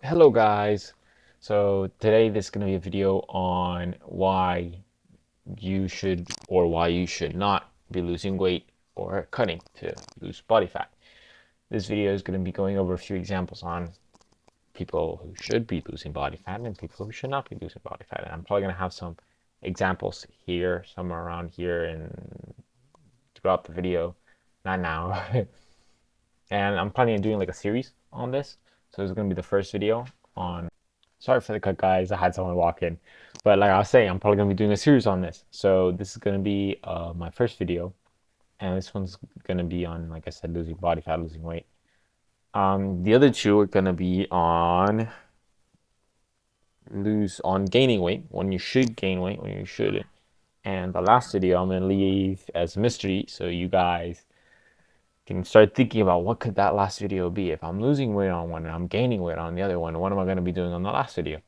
Hello guys. So today this is going to be a video on why you should or why you should not be losing weight or cutting to lose body fat. This video is going to be going over a few examples on people who should be losing body fat and people who should not be losing body fat. And I'm probably going to have some examples here, somewhere around here and throughout the video, not now. And I'm planning on doing like a series on this. So this is going to be the first video on. Sorry for the cut, guys. I had someone walk in. But like I was saying, I'm probably going to be doing a series on this. So this is going to be my first video. And this one's going to be on, like I said, losing body fat, losing weight. The other two are going to be on gaining weight, when you should gain weight, when you shouldn't. And the last video I'm going to leave as mystery. So you guys can start thinking about what could that last video be. If I'm losing weight on one and I'm gaining weight on the other one, what am I going to be doing on the last video?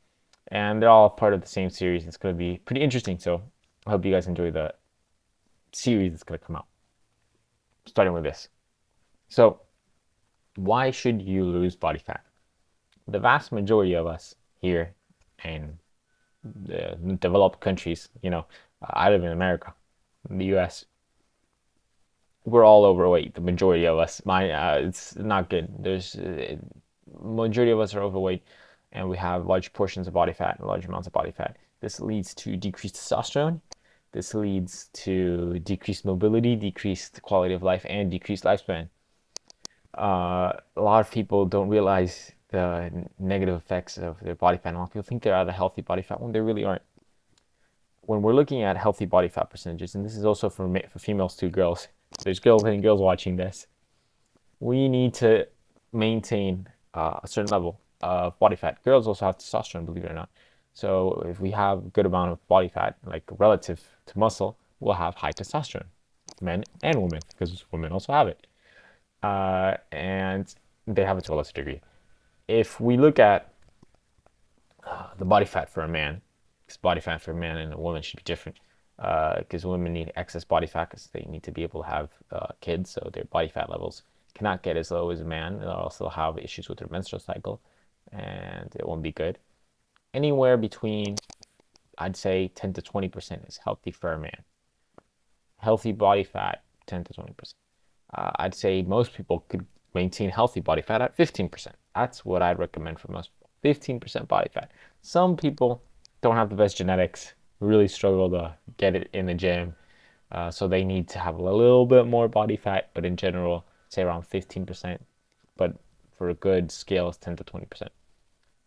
And they're all part of the same series. It's going to be pretty interesting. So I hope you guys enjoy the series that's going to come out. Starting with this. So, why should you lose body fat? The vast majority of us here in the developed countries, I live in America, in the US, we're all overweight. The majority of us, it's not good. There's majority of us are overweight, and we have large portions of body fat, large amounts of body fat. This leads to decreased testosterone. This leads to decreased mobility, decreased quality of life, and decreased lifespan. A lot of people don't realize the negative effects of their body fat. A lot of people think they're at a healthy body fat when they really aren't. When we're looking at healthy body fat percentages, and this is also for females too, girls. There's girls and girls watching this. We need to maintain a certain level of body fat. Girls also have testosterone, believe it or not. So if we have a good amount of body fat, like relative to muscle, we'll have high testosterone, men and women, because women also have it, and they have it to a lesser degree. If we look at the body fat for a man, because body fat for a man and a woman should be different, because women need excess body fat because they need to be able to have kids, so their body fat levels cannot get as low as a man. They'll also have issues with their menstrual cycle, and it won't be good. Anywhere between, I'd say, 10 to 20% is healthy for a man. Healthy body fat, 10 to 20%. I'd say most people could maintain healthy body fat at 15%. That's what I'd recommend for most people. 15% body fat. Some people don't have the best genetics, really struggle to get it in the gym, so they need to have a little bit more body fat, but in general, say around 15%. But for a good scale, it's 10 to 20%.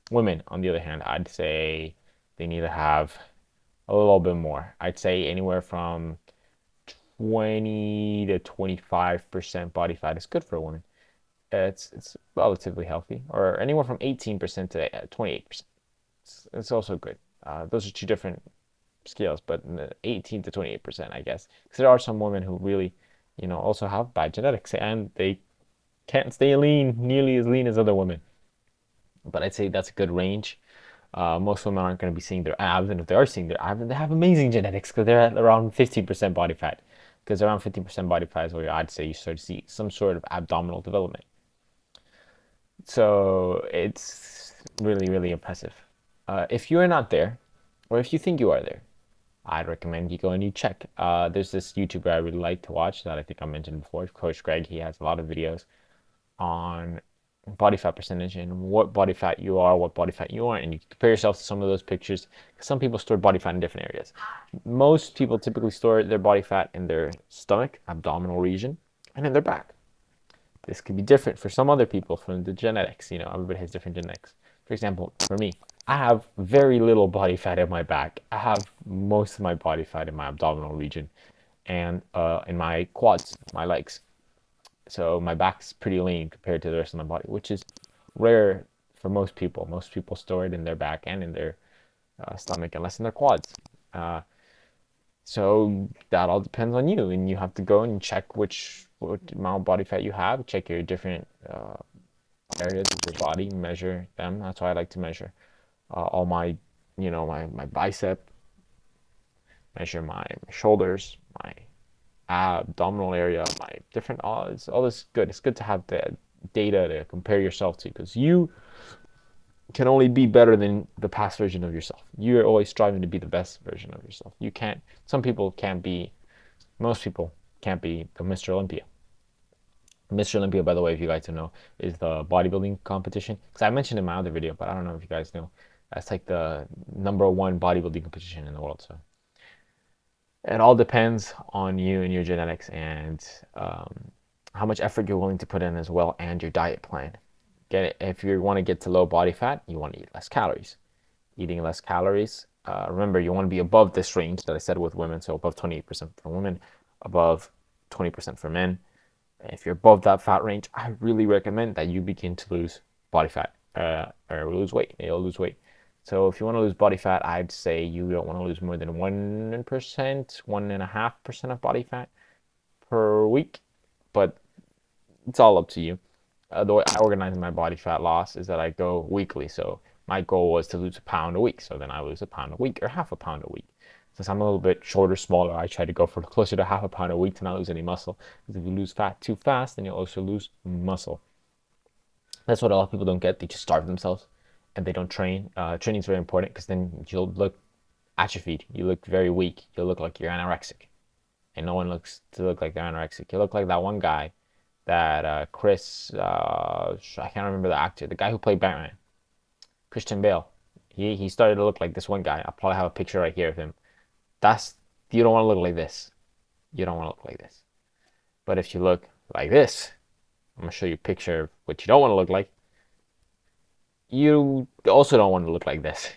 Women, on the other hand, I'd say they need to have a little bit more. I'd say anywhere from 20 to 25% body fat is good for a woman. It's relatively healthy, or anywhere from 18% to 28%. It's also good. Those are two different scales, but 18 to 28%, I guess, because there are some women who really, also have bad genetics and they can't stay lean, nearly as lean as other women. But I'd say that's a good range. Most women aren't going to be seeing their abs, and if they are seeing their abs, they have amazing genetics because they're at around 15% body fat. Because around 15% body fat is where I'd say you start to see some sort of abdominal development. So it's really, really impressive. If you are not there, or if you think you are there, I'd recommend you go and you check. There's this YouTuber I really like to watch that I think I mentioned before, Coach Greg. He has a lot of videos on body fat percentage and what body fat you are, what body fat you aren't, and you compare yourself to some of those pictures. Because some people store body fat in different areas. Most people typically store their body fat in their stomach, abdominal region, and in their back. This could be different for some other people from the genetics. Everybody has different genetics. For example, for me, I have very little body fat in my back. I have most of my body fat in my abdominal region and in my quads, my legs. So my back's pretty lean compared to the rest of my body, which is rare for most people. Most people store it in their back and in their stomach, and less in their quads. Uh, so that all depends on you, and you have to go and check what amount of body fat you have. Check your different areas of your body, measure them. That's why I like to measure all my, my bicep, measure my shoulders, my abdominal area, my different. All this good. It's good to have the data to compare yourself to because you can only be better than the past version of yourself. You're always striving to be the best version of yourself. You can't, some people can't be, most people can't be the Mr. Olympia. Mr. Olympia, by the way, if you guys don't know, is the bodybuilding competition. Because I mentioned in my other video, but I don't know if you guys know. That's like the #1 bodybuilding competition in the world. So it all depends on you and your genetics and how much effort you're willing to put in as well, and your diet plan. Get it? If you want to get to low body fat, you want to eat less calories. Eating less calories. Remember, you want to be above this range that I said with women, so above 28% for women, above 20% for men. If you're above that fat range, I really recommend that you begin to lose body fat or lose weight. You'll lose weight. So if you want to lose body fat, I'd say you don't want to lose more than 1%, 1.5% of body fat per week. But it's all up to you. The way I organize my body fat loss is that I go weekly. So my goal was to lose a pound a week. So then I lose a pound a week or half a pound a week. Since I'm a little bit shorter, smaller, I try to go for closer to half a pound a week to not lose any muscle. Because if you lose fat too fast, then you'll also lose muscle. That's what a lot of people don't get. They just starve themselves and they don't train. Training is very important because then you'll look atrophied. You look very weak. You'll look like you're anorexic. And no one looks to look like they're anorexic. You look like that one guy that Chris, I can't remember the actor, the guy who played Batman, Christian Bale. He started to look like this one guy. I'll probably have a picture right here of him. You don't want to look like this. You don't want to look like this. But if you look like this, I'm going to show you a picture of what you don't want to look like. You also don't want to look like this.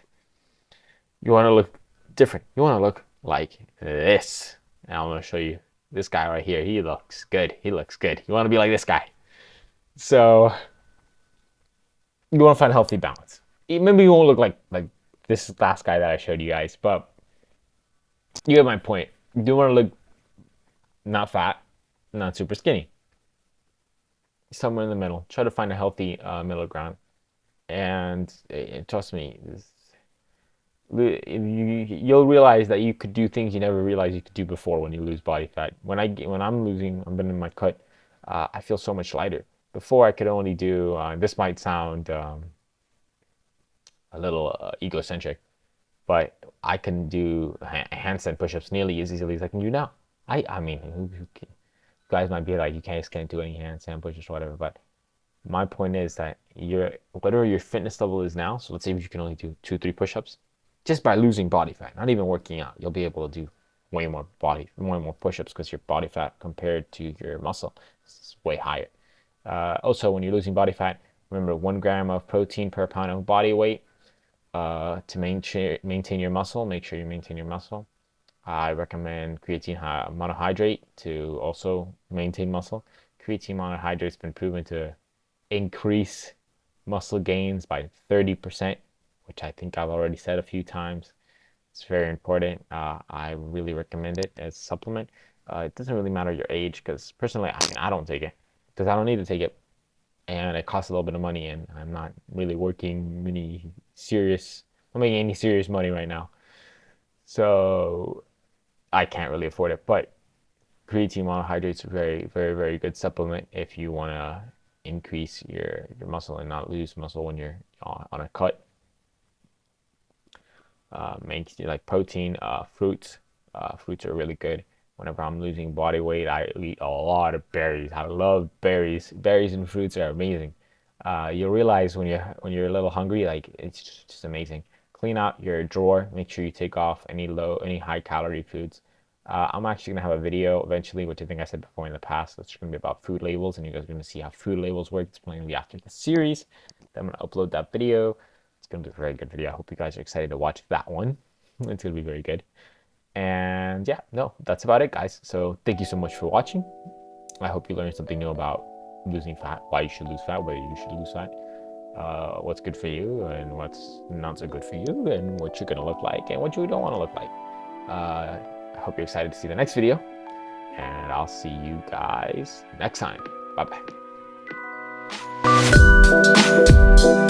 You want to look different. You want to look like this. And I'm going to show you this guy right here. He looks good. He looks good. You want to be like this guy. So you want to find a healthy balance. Maybe you won't look like this last guy that I showed you guys, but you get my point. You do want to look not fat, not super skinny. Somewhere in the middle. Try to find a healthy middle ground. And trust me, you'll realize that you could do things you never realized you could do before when you lose body fat. When I'm in my cut, I feel so much lighter. Before I could only do. This might sound a little egocentric, but I can do handstand push-ups nearly as easily as I can do now. I mean, guys might be like, you just can't do any handstand push-ups or whatever, but my point is that whatever your fitness level is now, so let's say if you can only do 2-3 push-ups, just by losing body fat, not even working out, you'll be able to do way more push-ups because your body fat compared to your muscle is way higher. Also, when you're losing body fat, remember 1 gram of protein per pound of body weight to maintain your muscle. Make sure you maintain your muscle. I recommend creatine monohydrate to also maintain muscle. Creatine monohydrate has been proven to increase muscle gains by 30%, which I think I've already said a few times. It's very important. I really recommend it as a supplement. It doesn't really matter your age because personally, I don't take it because I don't need to take it. And it costs a little bit of money, and I'm not really working I'm making any serious money right now. So I can't really afford it. But creatine monohydrate is a very, very, very good supplement if you want to increase your muscle and not lose muscle when you're on a cut. Like protein, fruits. Fruits are really good. Whenever I'm losing body weight, I eat a lot of berries. I love berries. Berries and fruits are amazing. You'll realize when you're a little hungry, like it's just amazing. Clean out your drawer. Make sure you take off any high calorie foods. I'm actually gonna have a video eventually, which I think I said before in the past. That's gonna be about food labels, and you guys are gonna see how food labels work. It's going to be after the series. Then I'm gonna upload that video. It's gonna be a very good video. I hope you guys are excited to watch that one. It's gonna be very good. And yeah, no, that's about it, guys. So thank you so much for watching. I hope you learned something new about losing fat, why you should lose fat, whether you should lose fat, what's good for you and what's not so good for you, and what you're gonna look like and what you don't want to look like. I hope you're excited to see the next video, and I'll see you guys next time. Bye bye.